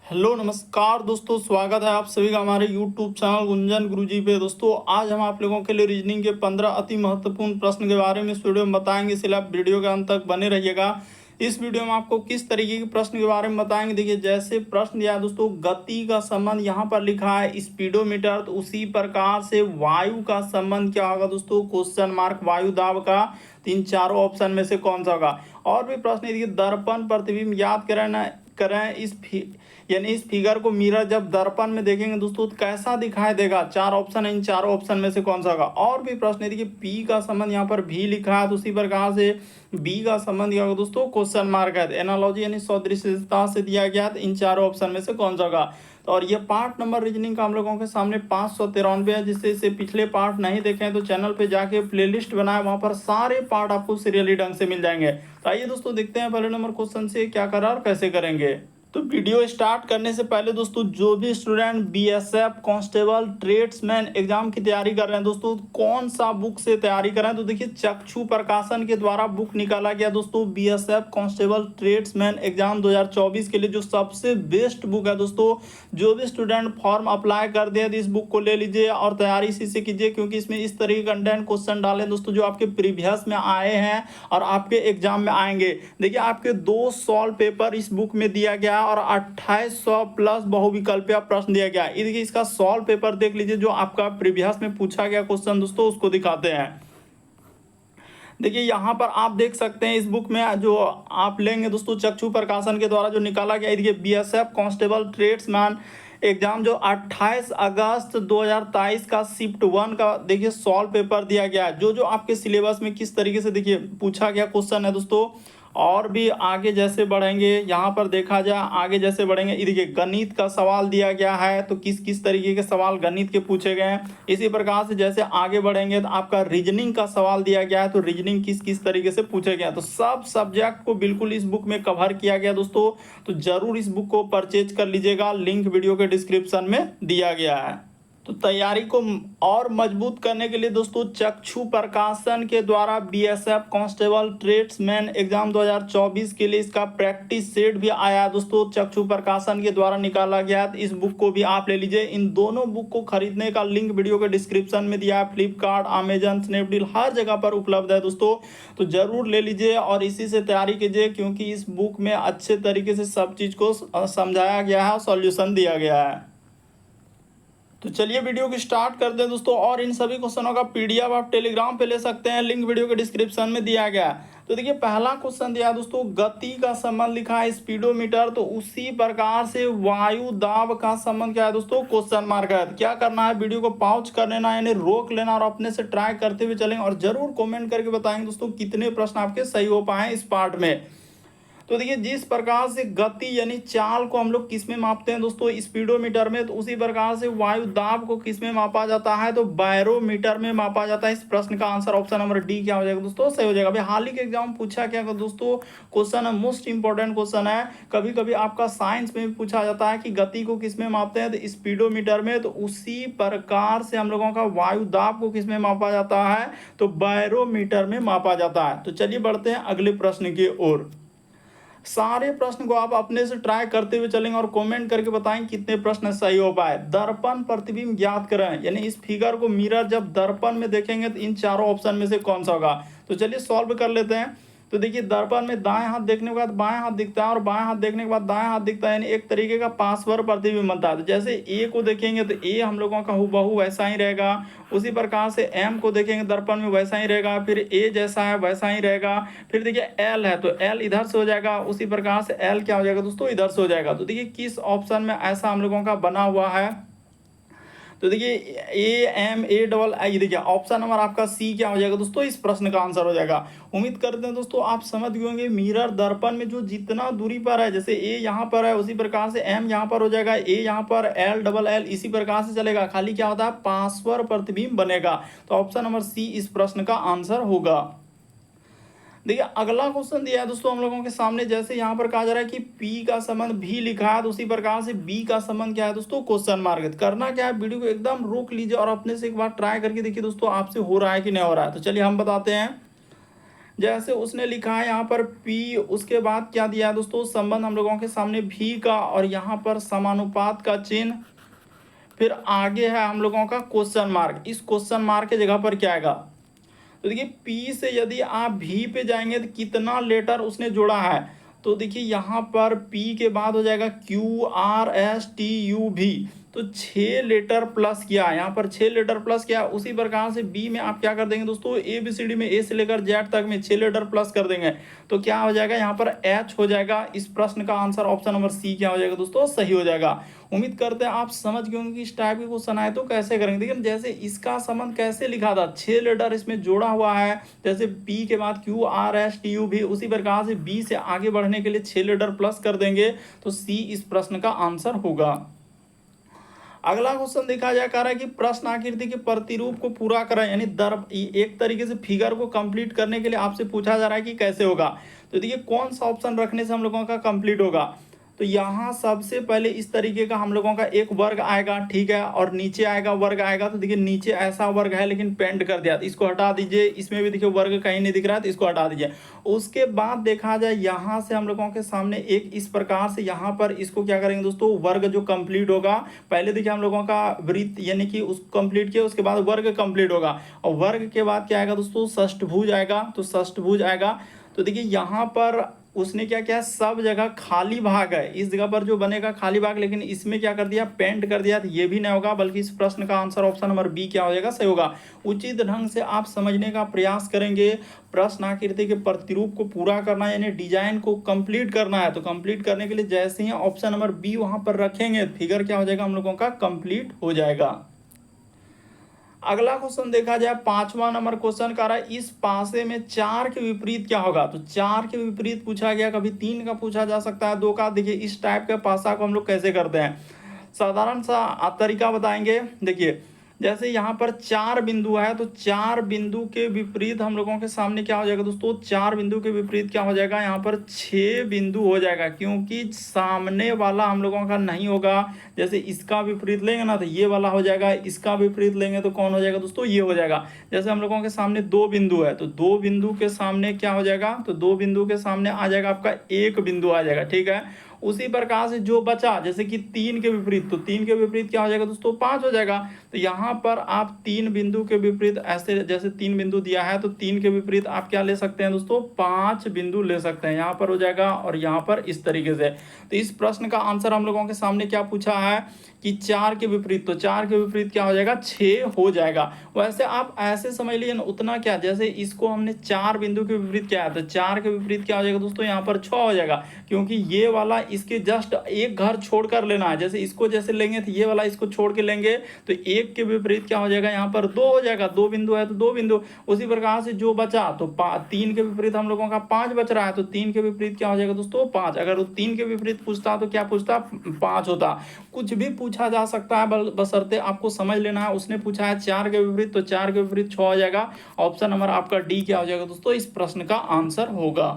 Hello नमस्कार दोस्तों, स्वागत है आप सभी का हमारे यूट्यूब चैनल गुंजन गुरुजी पे। दोस्तों आज हम आप लोगों के लिए रीजनिंग के 15 अति महत्वपूर्ण प्रश्न के बारे में इस वीडियो में बताएंगे, इसलिए आप वीडियो के अंत तक बने रहिएगा। इस वीडियो में आपको किस तरीके के प्रश्न के बारे में बताएंगे। देखिए, जैसे प्रश्न दिया है दोस्तों, गति का संबंध यहाँ पर लिखा है स्पीडोमीटर, तो उसी प्रकार से वायु का संबंध क्या होगा दोस्तों, क्वेश्चन मार्क, वायु दाब का तीन चारों ऑप्शन में से कौन सा होगा। और भी प्रश्न देखिए, दर्पण प्रतिबिंब याद करें यानी इस फिगर को मिरर जब दर्पण में देखेंगे दोस्तों तो कैसा दिखाई देगा। चार ऑप्शन है, इन चारों ऑप्शन में से कौन सा होगा। और भी प्रश्न है, देखिए पी का संबंध यहाँ पर भी लिखा है, तो उसी प्रकार से बी का संबंध क्या होगा दोस्तों, क्वेश्चन मार्क है। एनालॉजी यानी सदृशता से दिया गया, तो इन चारों ऑप्शन में से कौन सा होगा। तो और ये पार्ट नंबर रीजनिंग का हम लोगों के सामने 593 है, जिससे इसे पिछले पार्ट नहीं देखें तो चैनल पे जाके प्लेलिस्ट बनाए, वहां पर सारे पार्ट आपको सीरियली ढंग से मिल जाएंगे। तो आइए दोस्तों देखते हैं पहले नंबर क्वेश्चन से क्या करा और कैसे करेंगे। तो वीडियो स्टार्ट करने से पहले दोस्तों, जो भी student BSF constable tradesman exam की तैयारी कर रहे हैं दोस्तों, कौन सा बुक से तैयारी कर रहे हैं, तो देखिए चक्षु प्रकाशन के द्वारा बुक निकाला गया दोस्तों, बीएसएफ कांस्टेबल ट्रेड्समैन एग्जाम 2024 के लिए जो सबसे बेस्ट बुक है दोस्तों। जो भी स्टूडेंट फॉर्म अप्लाई कर दिया इस बुक को ले लीजिए और तैयारी इसी से कीजिए, क्योंकि इसमें इस तरह के कंटेंट क्वेश्चन डाले दोस्तों जो आपके प्रीवियस में आए हैं और आपके एग्जाम में आएंगे। देखिए आपके 2 सॉल्व पेपर इस बुक में दिया गया और 2800 प्लस बहुविकल्पीय प्रश्न दिया गया। देखिए इसका सॉल्व पेपर देख लीजिए, जो आपका प्रीवियस में पूछा गया क्वेश्चन दोस्तों उसको दिखाते हैं। देखिए यहाँ पर आप देख सकते हैं इस बुक में जो आप लेंगे दोस्तों, चक्षु प्रकाशन के द्वारा जो निकाला गया। देखिए बीएसएफ कांस्टेबल ट्रेड्समैन एग्जाम जो 28 अगस्त 2023 का शिफ्ट 1 का देखिए सॉल्व पेपर दिया गया है। जो जो आपके सिलेबस में किस तरीके से देखिए पूछा गया क्वेश्चन है दोस्तों। और भी आगे जैसे बढ़ेंगे, यहाँ पर देखा जाए आगे जैसे बढ़ेंगे, देखिए गणित का सवाल दिया गया है, तो किस किस तरीके के सवाल गणित के पूछे गए हैं। इसी प्रकार से जैसे आगे बढ़ेंगे तो आपका रीजनिंग का सवाल दिया गया है, तो रीजनिंग किस किस तरीके से पूछे गए। तो सब सब्जेक्ट को बिल्कुल इस बुक में कवर किया गया दोस्तों। तो जरूर इस बुक को परचेज कर लीजिएगा, लिंक वीडियो के डिस्क्रिप्शन में दिया गया है। तो तैयारी को और मजबूत करने के लिए दोस्तों, चक्षु प्रकाशन के द्वारा बीएसएफ कांस्टेबल ट्रेड्समैन एग्जाम 2024 के लिए इसका प्रैक्टिस सेट भी आया है दोस्तों, चक्षु प्रकाशन के द्वारा निकाला गया है। इस बुक को भी आप ले लीजिए। इन दोनों बुक को खरीदने का लिंक वीडियो के डिस्क्रिप्शन में दिया है। फ्लिपकार्ट, अमेजन, स्नैपडील हर जगह पर उपलब्ध है दोस्तों। तो जरूर ले लीजिए और इसी से तैयारी कीजिए, क्योंकि इस बुक में अच्छे तरीके से सब चीज को समझाया गया है और सॉल्यूशन दिया गया है। तो चलिए वीडियो को स्टार्ट करते हैं दोस्तों। और इन सभी क्वेश्चनों का पीडीएफ आप टेलीग्राम पे ले सकते हैं, लिंक वीडियो के डिस्क्रिप्शन में दिया गया है। तो देखिए पहला क्वेश्चन दिया दोस्तों, गति का संबंध लिखा है स्पीडोमीटर, तो उसी प्रकार से वायु दाब का संबंध क्या है दोस्तों, क्वेश्चन मार्क है। क्या करना है, वीडियो को पॉज कर लेना यानी रोक लेना और अपने से ट्राई करते हुए चलेंगे, और जरूर कॉमेंट करके बताएंगे दोस्तों कितने प्रश्न आपके सही हो पाए इस पार्ट में। तो देखिए जिस प्रकार से गति यानी चाल को हम लोग किस में मापते हैं दोस्तों, स्पीडोमीटर में, तो उसी प्रकार से वायु दाब को किस में मापा जाता है, तो बैरोमीटर में मापा जाता है। इस प्रश्न का आंसर ऑप्शन नंबर डी क्या हो जाएगा दोस्तों, सही हो जाएगा। अभी हाल ही के एग्जाम पूछा क्या दोस्तों, क्वेश्चन है मोस्ट इंपॉर्टेंट क्वेश्चन है। कभी कभी आपका साइंस में भी पूछा जाता है कि गति को किस में मापते हैं, तो स्पीडोमीटर में, तो उसी प्रकार से हम लोगों का वायु दाब को किस में मापा जाता है, तो बैरोमीटर में मापा जाता है। तो चलिए बढ़ते हैं अगले प्रश्न की ओर। सारे प्रश्न को आप अपने से ट्राई करते हुए चलेंगे और कमेंट करके बताएं कितने प्रश्न सही हो पाए। दर्पण प्रतिबिंब ज्ञात करें, यानी इस फिगर को मिरर जब दर्पण में देखेंगे तो इन चारों ऑप्शन में से कौन सा होगा। तो चलिए सॉल्व कर लेते हैं। तो देखिए दर्पण में दाएं हाथ देखने के बाद बाएं हाथ दिखता है और बाएं हाथ देखने के बाद दाएं हाथ दिखता है, यानी एक तरीके का पार्श्व प्रतिबिंब बनता है। तो जैसे ए को देखेंगे तो ए हम लोगों का हूबहू वैसा ही रहेगा, उसी प्रकार से एम को देखेंगे दर्पण में वैसा ही रहेगा, फिर ए जैसा है वैसा ही रहेगा, फिर देखिए एल है तो एल इधर से हो जाएगा, उसी प्रकार से एल क्या हो जाएगा दोस्तों, इधर से हो जाएगा। तो देखिए किस ऑप्शन में ऐसा हम लोगों का बना हुआ है, तो देखिए ए एम ए डबल आई, देखिए ऑप्शन नंबर आपका सी क्या हो जाएगा दोस्तों, इस प्रश्न का आंसर हो जाएगा। उम्मीद करते हैं दोस्तों आप समझ गए होंगे। मिरर दर्पण में जो जितना दूरी पर है, जैसे ए यहाँ पर है उसी प्रकार से एम यहाँ पर हो जाएगा, ए यहाँ पर, एल डबल एल इसी प्रकार से चलेगा, खाली क्या होता है पार्श्व प्रतिबिंब बनेगा। तो ऑप्शन नंबर सी इस प्रश्न का आंसर होगा। देखिए अगला क्वेश्चन दिया है दोस्तों हम लोगों के सामने, जैसे यहाँ पर कहा जा रहा है कि P का संबंध भी लिखा है, तो उसी प्रकार से B का संबंध क्या है दोस्तों, क्वेश्चन मार्क। करना क्या है, वीडियो को एकदम रोक लीजिए और अपने से एक बार ट्राई करके देखिए दोस्तों आपसे हो रहा है कि नहीं हो रहा है। तो चलिए हम बताते हैं। जैसे उसने लिखा है यहाँ पर P, उसके बाद क्या दिया है दोस्तों, संबंध हम लोगों के सामने भी का, और यहाँ पर समानुपात का चिन्ह, फिर आगे है हम लोगों का क्वेश्चन मार्क। इस क्वेश्चन मार्क की जगह पर क्या आएगा, तो देखिए P से यदि आप V पे जाएंगे तो कितना लेटर उसने जोड़ा है, तो देखिए यहाँ पर P के बाद हो जाएगा QRSTUV, तो 6 लेटर प्लस किया है, यहाँ पर 6 लेटर प्लस किया है। उसी प्रकार से बी में आप क्या कर देंगे दोस्तों, ABCD में A से लेकर Z तक में 6 लेटर प्लस कर देंगे, तो क्या हो जाएगा यहाँ पर H हो जाएगा। इस प्रश्न का आंसर ऑप्शन नंबर सी क्या हो जाएगा दोस्तों, सही हो जाएगा। उम्मीद करते हैं आप समझ गए होंगे कि इस टाइप के क्वेश्चन आए तो कैसे करेंगे। देखिए जैसे इसका संबंध कैसे लिखा था, 6 लेटर इसमें जोड़ा हुआ है, जैसे P के बाद QRSTU भी, उसी प्रकार से B से आगे बढ़ने के लिए 6 लेटर प्लस कर देंगे, तो C इस प्रश्न का आंसर होगा। अगला क्वेश्चन देखा जाए, कह रहा है कि प्रश्न आकृति के प्रतिरूप को पूरा करें, यानी एक तरीके से फिगर को कंप्लीट करने के लिए आपसे पूछा जा रहा है कि कैसे होगा। तो देखिए कौन सा ऑप्शन रखने से हम लोगों का कंप्लीट होगा, तो यहाँ सबसे पहले इस तरीके का हम लोगों का एक वर्ग आएगा, ठीक है, और नीचे आएगा वर्ग आएगा। तो देखिए नीचे ऐसा वर्ग है लेकिन पेंट कर दिया, तो इसको हटा दीजिए। इसमें भी देखिए वर्ग कहीं नहीं दिख रहा है, तो इसको हटा दीजिए। उसके बाद देखा जाए यहाँ से हम लोगों के सामने एक इस प्रकार से यहाँ पर इसको क्या करेंगे दोस्तों, वर्ग जो कंप्लीट होगा, पहले देखिए हम लोगों का वृत्त यानी कि उस कंप्लीट किया, उसके बाद वर्ग कंप्लीट होगा, और वर्ग के बाद क्या आएगा दोस्तों, षष्ठभुज आएगा। तो षष्ठभुज आएगा, तो देखिए यहाँ पर उसने क्या किया, सब जगह खाली भाग है, इस जगह पर जो बनेगा खाली भाग, लेकिन इसमें क्या कर दिया, पेंट कर दिया, तो ये भी नहीं होगा, बल्कि इस प्रश्न का आंसर ऑप्शन नंबर बी क्या हो जाएगा, सही होगा। उचित ढंग से आप समझने का प्रयास करेंगे, प्रश्न आकृति के प्रतिरूप को पूरा करना है, यानी डिजाइन को कंप्लीट करना है। तो कंप्लीट करने के लिए जैसे ही ऑप्शन नंबर बी वहां पर रखेंगे, फिगर क्या हो जाएगा हम लोगों का, कंप्लीट हो जाएगा। अगला क्वेश्चन देखा जाए, 5वां नंबर क्वेश्चन का रहा है, इस पासे में 4 के विपरीत क्या होगा। तो 4 के विपरीत पूछा गया, कभी 3 का पूछा जा सकता है, 2 का। देखिए इस टाइप के पासा को हम लोग कैसे करते हैं, साधारण सा तरीका बताएंगे। देखिए जैसे यहाँ पर 4 बिंदु है, तो 4 बिंदु के विपरीत हम लोगों के सामने क्या हो जाएगा दोस्तों, 4 बिंदु के विपरीत क्या हो जाएगा, यहाँ पर 6 बिंदु हो जाएगा, क्योंकि सामने वाला हम लोगों का नहीं होगा। जैसे इसका विपरीत लेंगे ना, तो ये वाला हो जाएगा, इसका विपरीत लेंगे तो कौन हो जाएगा दोस्तों, ये हो जाएगा। जैसे हम लोगों के सामने 2 बिंदु है, तो 2 बिंदु के सामने क्या हो जाएगा, तो 2 बिंदु के सामने आ जाएगा आपका 1 बिंदु आ जाएगा, ठीक है। उसी प्रकार से जो बचा, जैसे कि 3 के विपरीत, तो 3 के विपरीत क्या हो जाएगा दोस्तों, 5 हो जाएगा। तो यहाँ पर आप 3 बिंदु के विपरीत ऐसे, जैसे 3 बिंदु दिया है, तो 3 के विपरीत आप क्या ले सकते हैं दोस्तों, 5 बिंदु ले सकते हैं। यहाँ पर हो जाएगा और यहाँ पर इस तरीके से। तो इस प्रश्न का आंसर हम लोगों के सामने क्या पूछा है कि 4 के विपरीत, तो 4 के विपरीत क्या हो जाएगा, 6 हो जाएगा। वैसे आप ऐसे समझ लीजिए ना, उतना क्या, जैसे इसको हमने 4 बिंदु के विपरीत क्या है, तो 4 के विपरीत क्या हो जाएगा दोस्तों, यहाँ पर 6 हो जाएगा, क्योंकि ये वाला इसके जस्ट एक घर छोड़ कर लेना है। जैसे इसको जैसे लेंगे तो ये वाला इसको छोड़ के लेंगे, तो 1 के विपरीत क्या हो जाएगा, यहाँ पर 2 हो जाएगा, 2 बिंदु है तो 2 बिंदु। उसी प्रकार से जो बचा, तो 3 के विपरीत हम लोगों का 5 बच रहा है, तो 3 के विपरीत क्या हो जाएगा दोस्तों, 5। अगर वो 3 के विपरीत पूछता तो क्या पूछता, 5 होता। कुछ भी पूछा जा सकता है, बशर्ते आपको समझ लेना है। उसने पूछा है 4 के विपरीत, तो 4 के विपरीत 6 हो जाएगा। ऑप्शन नंबर आपका डी क्या हो जाएगा दोस्तों, इस प्रश्न का आंसर होगा।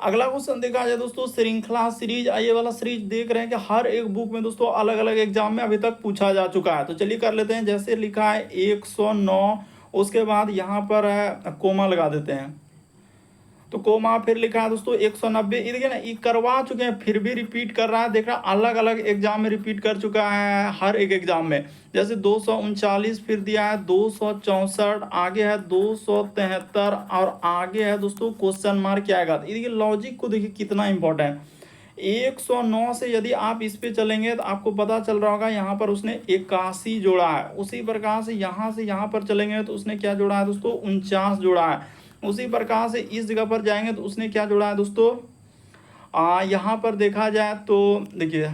अगला क्वेश्चन देखा जाए दोस्तों, श्रृंखला सीरीज, ये वाला सीरीज देख रहे हैं कि हर एक बुक में दोस्तों अलग अलग एग्जाम में अभी तक पूछा जा चुका है। तो चलिए कर लेते हैं। जैसे लिखा है 109, उसके बाद यहाँ पर है कोमा लगा देते हैं, तो कोमा, फिर लिखा है दोस्तों 190। ये देखिए ना, ये करवा चुके हैं, फिर भी रिपीट कर रहा है। देख रहा, अलग अलग एग्जाम में रिपीट कर चुका है, हर एक एग्जाम में। जैसे 239 फिर दिया है, 264, आगे है 273, और आगे है दोस्तों क्वेश्चन मार्क क्या आएगा। ये देखिए लॉजिक को देखिए कितना इंपॉर्टेंट है। 109 से यदि आप इस पे चलेंगे तो आपको पता चल रहा होगा, यहाँ पर उसने 81 जोड़ा है। उसी प्रकार से यहाँ पर चलेंगे तो उसने क्या जोड़ा है दोस्तों, 49 जोड़ा है। उसी प्रकार से इस जगह पर जाएंगे तो उसने क्या जोड़ा है दोस्तों, यहाँ पर देखा जाए तो देखिए,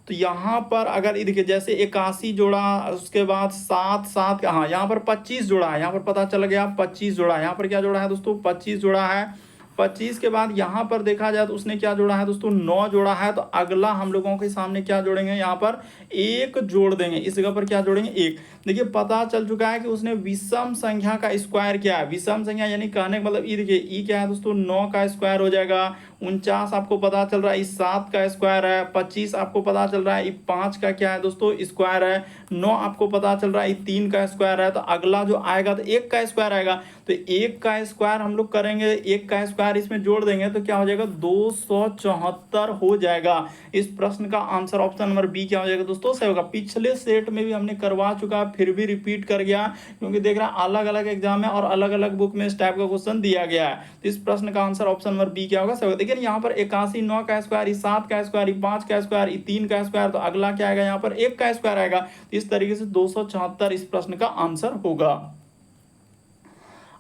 तो यहाँ पर अगर देखिए जैसे 81 जोड़ा, उसके बाद 7 हाँ यहाँ पर 25 जोड़ा है, यहाँ पर पता चल गया 25 जोड़ा है। यहाँ पर क्या जोड़ा है दोस्तों, 25 जोड़ा है। 25 के बाद यहाँ पर देखा जाए तो उसने क्या जोड़ा है दोस्तों, 9 जोड़ा है। तो अगला हम लोगों के सामने क्या जोड़ेंगे, यहाँ पर 1 जोड़ देंगे। इस जगह पर क्या जोड़ेंगे, 1। देखिए पता चल चुका है कि उसने विषम संख्या का स्क्वायर किया है। विषम संख्या यानी कहने का मतलब ई, देखिए ई क्या है दोस्तों, 9 का स्क्वायर हो जाएगा। 49 आपको पता चल रहा है इस 7 का स्क्वायर है। 25 आपको पता चल रहा है 5 का क्या है दोस्तों, स्क्वायर है। 9 आपको पता चल रहा है 3 का स्क्वायर है। तो अगला जो आएगा तो 1 का स्क्वायर आएगा। तो 1 का स्क्वायर हम लोग करेंगे, 1 का स्क्वायर इसमें जोड़ देंगे तो क्या हो जाएगा, 274 हो जाएगा। इस प्रश्न का आंसर ऑप्शन नंबर बी क्या हो जाएगा दोस्तों, सही होगा। पिछले सेट में भी हमने करवा चुका है, फिर भी रिपीट कर गया, क्योंकि देख रहा है अलग अलग एग्जाम है और अलग अलग बुक में इस टाइप का क्वेश्चन दिया गया है। तो इस प्रश्न का आंसर ऑप्शन नंबर बी क्या होगा, सही होगा। देखिए यहाँ पर 81, 9 का स्क्वायर, 7 का स्क्वायर, 5 का स्क्वायर, 3 का स्क्वायर। तो अगला क्या आएगा, यहाँ पर 1 का स्क्वायर आएगा। तो इस तरीके से 274 इस प्रश्न का आंसर होगा।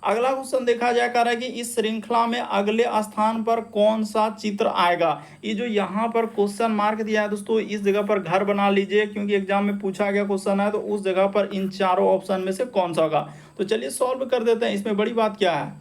अगला क्वेश्चन देखा जाए, कह रहा है कि इस श्रृंखला में अगले स्थान पर कौन सा चित्र आएगा। ये जो यहाँ पर क्वेश्चन मार्क दिया है दोस्तों, इस जगह पर घर बना लीजिए, क्योंकि एग्जाम में पूछा गया क्वेश्चन है। तो उस जगह पर इन चारों ऑप्शन में से कौन सा होगा। तो चलिए सॉल्व कर देते हैं, इसमें बड़ी बात क्या है।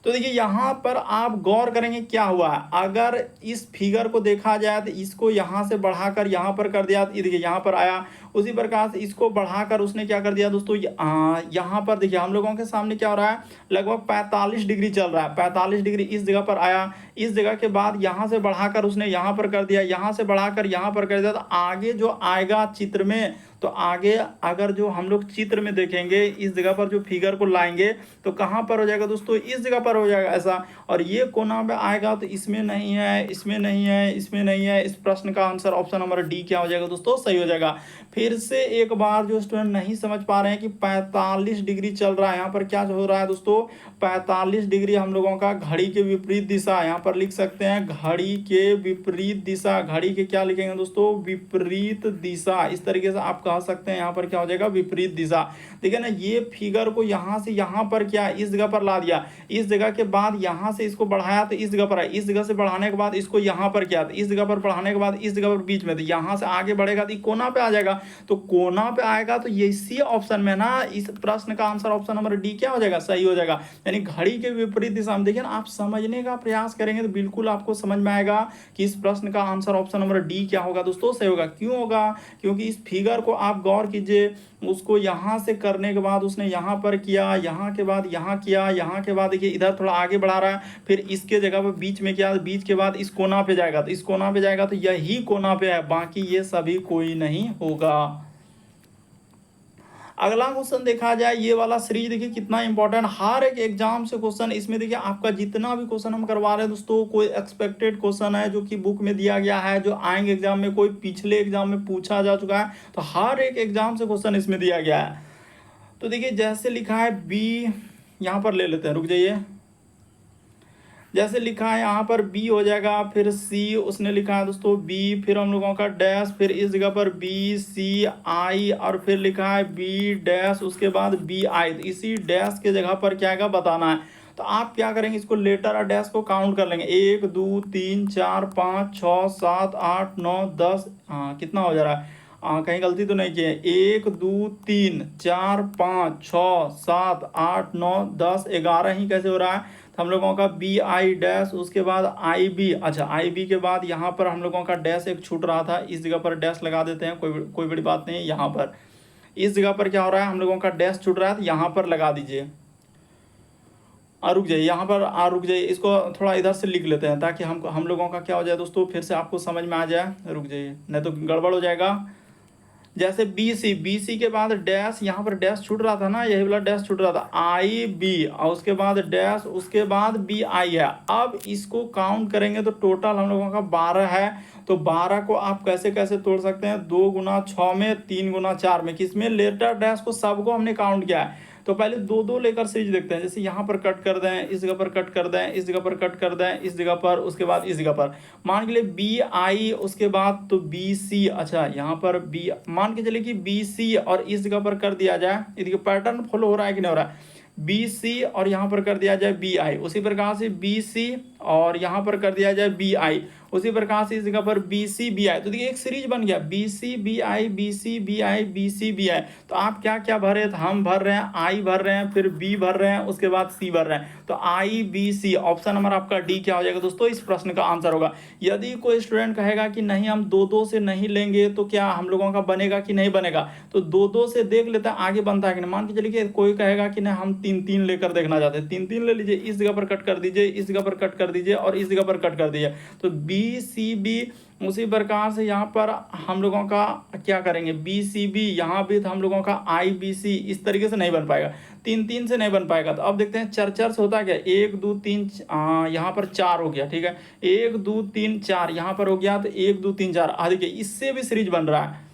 तो देखिए यहाँ पर आप गौर करेंगे क्या हुआ है। अगर इस फिगर को देखा जाए तो इसको यहाँ से बढ़ाकर यहाँ पर कर दिया, देखिए यहाँ पर आया। उसी प्रकार से इसको बढ़ाकर उसने क्या कर दिया दोस्तों, यहाँ पर देखिए हम लोगों के सामने क्या हो रहा है, लगभग 45 डिग्री चल रहा है। 45 डिग्री इस जगह पर आया। इस जगह के बाद यहाँ से बढ़ाकर उसने यहाँ पर कर दिया, यहाँ से बढ़ाकर यहाँ पर कर दिया। तो आगे जो आएगा चित्र में, तो आगे अगर जो हम लोग चित्र में देखेंगे, इस जगह पर जो फिगर को लाएंगे तो कहाँ पर हो जाएगा दोस्तों, इस जगह पर हो जाएगा ऐसा। और ये कोना में आएगा तो इसमें नहीं है, इसमें नहीं है, इसमें नहीं है। इस प्रश्न का आंसर ऑप्शन नंबर डी क्या हो जाएगा दोस्तों, सही हो जाएगा। फिर से एक बार जो स्टूडेंट नहीं समझ पा रहे हैं कि 45 डिग्री चल रहा है, यहाँ पर क्या हो रहा है दोस्तों, 45 डिग्री हम लोगों का घड़ी के विपरीत दिशा, यहाँ पर लिख सकते हैं घड़ी के विपरीत दिशा। घड़ी के क्या लिखेंगे दोस्तों, विपरीत दिशा। इस तरीके से आप कह सकते हैं, यहाँ पर क्या हो जाएगा, विपरीत दिशा। ठीक है ना। ये फिगर को यहाँ से यहाँ पर क्या, इस जगह पर ला दिया। इस जगह के बाद यहाँ से इसको बढ़ाया तो इस जगह पर आया। इस जगह से बढ़ाने के बाद इसको यहाँ पर किया, तो इस जगह पर बढ़ाने के बाद इस जगह पर बीच में, तो यहाँ से आगे बढ़ेगा तो कोना पे आ जाएगा। तो कोना पे आएगा तो ये इसी ऑप्शन में ना, इस प्रश्न का आंसर ऑप्शन नंबर डी क्या हो जाएगा, सही हो जाएगा। यानी घड़ी के विपरीत दिशा में। देखिए आप समझने का प्रयास करेंगे तो बिल्कुल आपको समझ में आएगा कि इस प्रश्न का आंसर ऑप्शन नंबर डी क्या होगा दोस्तों, सही होगा। क्यों होगा, क्योंकि इस फिगर को आप गौर कीजिए, उसको यहाँ से करने के बाद उसने यहाँ पर किया, यहाँ के बाद यहाँ किया, यहाँ के बाद देखिए इधर थोड़ा आगे बढ़ा रहा है, फिर इसके जगह पर बीच में किया, बीच के बाद इस कोना पे जाएगा। तो इस कोना पे जाएगा तो यही कोना पे है, बाकी ये सभी कोई नहीं होगा। अगला क्वेश्चन देखा जाए, ये वाला सीरीज देखिए कितना इंपॉर्टेंट, हर एक एग्जाम से क्वेश्चन इसमें देखिए आपका जितना भी क्वेश्चन हम करवा रहे हैं दोस्तों, कोई एक्सपेक्टेड क्वेश्चन है जो कि बुक में दिया गया है, जो आएंगे एग्जाम में, कोई पिछले एग्जाम में पूछा जा चुका है। तो हर एक एग्जाम से क्वेश्चन इसमें दिया गया है। तो देखिए जैसे लिखा है बी, यहाँ पर ले लेते हैं, रुक जाइए। जैसे लिखा है यहाँ पर बी हो जाएगा, फिर सी उसने लिखा है दोस्तों बी, फिर हम लोगों का डैश, फिर इस जगह पर बी सी आई, और फिर लिखा है बी डैश, उसके बाद बी आई। तो इसी डैश के जगह पर क्या आएगा बताना है। तो आप क्या करेंगे, इसको लेटर और डैश को काउंट कर लेंगे। 1 2 3 4 5 6 7 8 9 10, हाँ कितना हो जा रहा है, कहीं गलती तो नहीं की है। 1 2 3 4 5 6 7 8 9 10 11 ही कैसे हो रहा है। तो हम लोगों का बी आई डैश, उसके बाद आई बी, अच्छा आई बी के बाद यहाँ पर हम लोगों का डैश एक छूट रहा था, इस जगह पर डैश लगा देते हैं, कोई बड़ी बात नहीं है। यहाँ पर इस जगह पर क्या हो रहा है, हम लोगों का डैश छूट रहा है, तो यहाँ पर लगा दीजिए। रुक जाइए, यहाँ पर रुक जाइए, इसको थोड़ा इधर से लिख लेते हैं ताकि हम लोगों का क्या हो जाए दोस्तों, फिर से आपको समझ में आ जाए। रुक जाइए, नहीं तो गड़बड़ हो जाएगा। जैसे बी सी के बाद डैश, यहाँ पर डैश छूट रहा था ना, यही वाला डैश छूट रहा था, आई बी, और उसके बाद डैश, उसके बाद बी आई है। अब इसको काउंट करेंगे तो टोटल हम लोगों का 12 है। तो 12 को आप कैसे कैसे तोड़ सकते हैं, 2 गुना 6 में, 3 गुना 4 में, किसमें, लेटर डैश को सबको हमने काउंट किया है। तो पहले 2 2 लेकर सीरीज देखते हैं। जैसे यहाँ पर कट कर दें, इस जगह पर कट कर दें, इस जगह पर कट कर दें, इस जगह पर, उसके बाद इस जगह पर, मान के लिए बी आई, उसके बाद तो बी सी, अच्छा यहाँ पर बी, मान के चलिए कि बी सी और इस जगह पर कर दिया जाए। देखिए पैटर्न फॉलो हो रहा है कि नहीं हो रहा है, बी सी और यहाँ पर कर दिया जाए बी आई, उसी प्रकार से बी सी और यहाँ पर कर दिया जाए बी आई, उसी प्रकार से इस जगह पर बी सी बी आई, तो देखिए एक सीरीज बन गया B C B I B C B I B C B I. तो आप क्या क्या भरे, तो हम भर रहे हैं आई भर रहे हैं, फिर बी भर रहे हैं, उसके बाद सी भर रहे हैं, तो आई बी सी ऑप्शन नंबर आपका डी क्या हो जाएगा दोस्तों, इस प्रश्न का आंसर होगा। यदि कोई स्टूडेंट कहेगा कि नहीं हम दो दो से नहीं लेंगे तो क्या हम लोगों का बनेगा कि नहीं बनेगा, तो दो दो से देख लेते हैं आगे बनता है कि नहीं। मान के चलिए कोई कहेगा कि नहीं हम तीन तीन लेकर देखना चाहते हैं, तीन तीन ले लीजिए, इस जगह पर कट कर दीजिए, इस जगह पर कट कर दीजिए और इस जगह पर कट कर दीजिए, तो बी सी बी। उसी प्रकार से यहाँ पर हम लोगों का क्या करेंगे, बी सी बी, यहाँ भी तो हम लोगों का आई बी सी, इस तरीके से नहीं बन पाएगा, तीन तीन से नहीं बन पाएगा। तो अब देखते हैं चर चर से होता क्या, एक दो तीन, यहाँ पर चार हो गया, ठीक है, एक दो तीन चार यहाँ पर हो गया, तो एक दो तीन चार, देखिए इससे भी सीरीज बन रहा है।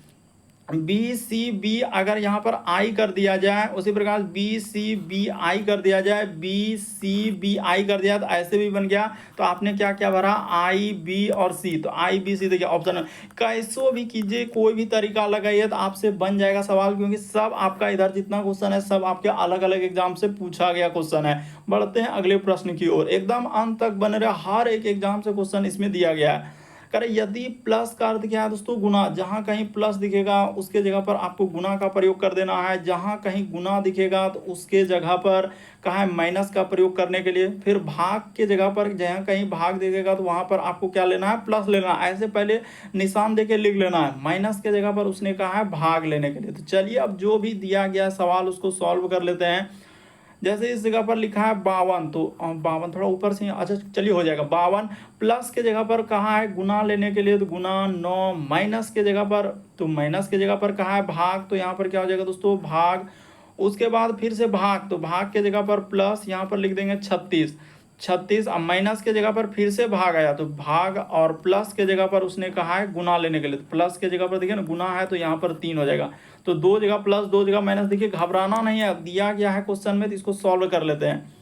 बी सी बी अगर यहाँ पर आई कर दिया जाए, उसी प्रकार बी सी बी आई कर दिया जाए, बी सी बी आई कर दिया, तो ऐसे भी बन गया। तो आपने क्या क्या भरा, आई बी और सी, तो आई बी सी देखिए ऑप्शन। कैसो भी कीजिए, कोई भी तरीका लगाइए तो आपसे बन जाएगा सवाल, क्योंकि सब आपका इधर जितना क्वेश्चन है सब आपके अलग अलग एग्जाम से पूछा गया क्वेश्चन है। बढ़ते हैं अगले प्रश्न की ओर, एकदम अंत तक बने रहे, हर एक एग्जाम से क्वेश्चन इसमें दिया गया है। करें यदि प्लस का अर्थ क्या है दोस्तों, गुना, जहां कहीं प्लस दिखेगा उसके जगह पर आपको गुना का प्रयोग कर देना है, जहां कहीं गुना दिखेगा तो उसके जगह पर कहा है माइनस का प्रयोग करने के लिए। फिर भाग के जगह पर जहां कहीं भाग दिखेगा तो वहां पर आपको क्या लेना है, प्लस लेना है, ऐसे पहले निशान देके लिख लेना है। माइनस के जगह पर उसने कहा है भाग लेने के लिए। तो चलिए अब जो भी दिया गया सवाल उसको सॉल्व कर लेते हैं। जैसे इस जगह पर लिखा है 52, तो 52 थोड़ा ऊपर से, अच्छा चलिए हो जाएगा 52, प्लस के जगह पर कहा है गुना लेने के लिए, तो गुना 9, माइनस के जगह पर, तो माइनस के जगह पर कहा है भाग, तो यहाँ पर क्या हो जाएगा दोस्तों, भाग। उसके बाद फिर से भाग, तो भाग के जगह पर प्लस, यहाँ पर लिख देंगे 36, 36। अब माइनस के जगह पर फिर से भाग आया, तो भाग, और प्लस के जगह पर उसने कहा है गुना लेने के लिए, तो प्लस के जगह पर देखिए ना गुना है तो यहाँ पर 3 हो जाएगा, तो दो जगह प्लस दो जगह माइनस। देखिए घबराना नहीं है, दिया गया है क्वेश्चन में तो इसको सॉल्व कर लेते हैं।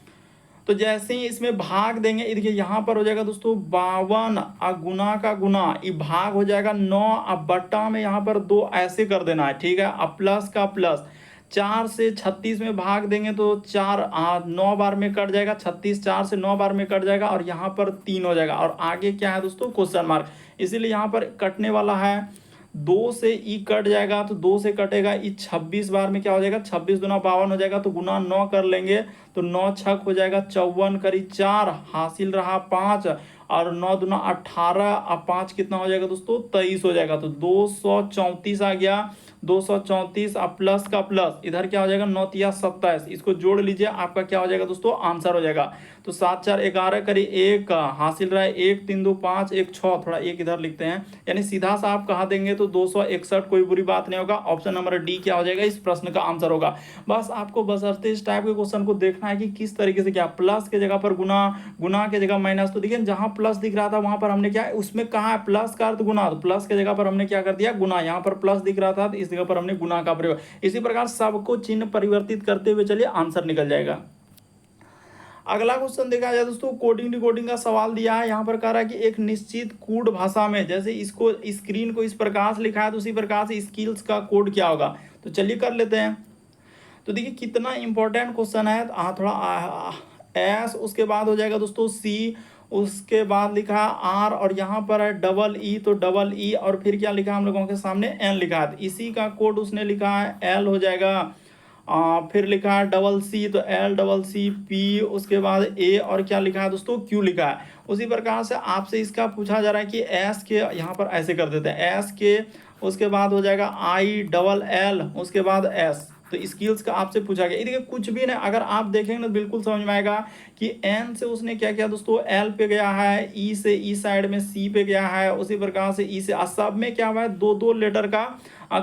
तो जैसे ही इसमें भाग देंगे, देखिए यहाँ पर हो जाएगा दोस्तों 52, गुना का गुना, ये भाग हो जाएगा 9, अब बट्टा में यहाँ पर 2 ऐसे कर देना है, ठीक है। अब प्लस का प्लस, 4 से 36 में भाग देंगे तो 4 9 बार में कट जाएगा, 36 4 से 9 बार में कट जाएगा, और यहाँ पर 3 हो जाएगा, और आगे क्या है दोस्तों, क्वेश्चन मार्क, इसीलिए यहाँ पर कटने वाला है। 2 से ई कट जाएगा, तो 2 से कटेगा ई, 26 बार में क्या हो जाएगा, 26 दूना 52 हो जाएगा, तो गुना 9 कर लेंगे, तो 9 छक हो जाएगा 54, करी 4, हासिल रहा 5, और 9 दूना 18, अब 5 कितना हो जाएगा दोस्तों, 23 हो जाएगा, तो 234 आ गया, 234। अब प्लस का प्लस, इधर क्या हो जाएगा 9 तिया 27, इसको जोड़ लीजिए, आपका क्या हो जाएगा दोस्तों, आंसर हो जाएगा। तो 7 4 11 करी 1, हासिल रहा है 1 3 2 5 1 6, थोड़ा 1 इधर लिखते हैं, यानी सीधा सा आप कहा देंगे तो 261, कोई बुरी बात नहीं होगा। ऑप्शन नंबर डी क्या हो जाएगा, इस प्रश्न का आंसर होगा। बस आपको बशर्ते इस टाइप के क्वेश्चन को देखना है कि किस तरीके से, क्या प्लस के जगह पर गुना, गुना के जगह माइनस। तो देखिए जहां प्लस दिख रहा था वहां पर हमने क्या, उसमें कहा है प्लस का अर्थ गुना, तो प्लस के जगह पर हमने क्या कर दिया, गुना। यहाँ पर प्लस दिख रहा था तो इस जगह पर हमने गुना का प्रयोग। इसी प्रकार सबको चिन्ह परिवर्तित करते हुए चलिए आंसर निकल जाएगा। अगला क्वेश्चन देखा जाए दोस्तों, कोडिंग डिकोडिंग का सवाल दिया है। यहाँ पर कह रहा है कि एक निश्चित कोड भाषा में, जैसे इसको स्क्रीन को इस प्रकार से लिखा है तो उसी प्रकार से स्किल्स का कोड क्या होगा, तो चलिए कर लेते हैं। तो देखिए कितना इंपॉर्टेंट क्वेश्चन है। थोड़ा एस, उसके बाद हो जाएगा दोस्तों सी, उसके बाद लिखा है आर, और यहाँ पर है डबल ई, तो डबल ई, और फिर क्या लिखा है हम लोगों के सामने एन लिखा है, इसी का कोड उसने लिखा है एल हो जाएगा। फिर लिखा है डबल सी, तो एल डबल सी पी, उसके बाद ए, और क्या लिखा है दोस्तों, क्यू लिखा है। उसी प्रकार से आपसे इसका पूछा जा रहा है कि एस के, यहाँ पर ऐसे कर देते हैं एस के, उसके बाद हो जाएगा आई डबल एल, उसके बाद एस। तो स्किल्स का आपसे पूछा गया, देखिए कुछ भी नहीं, अगर आप देखेंगे ना बिल्कुल समझ में आएगा कि एन से उसने क्या किया दोस्तों, एल पे गया है, ई से ई साइड में सी पे गया है, उसी प्रकार से ई से, सब में क्या हुआ है, दो दो लेटर का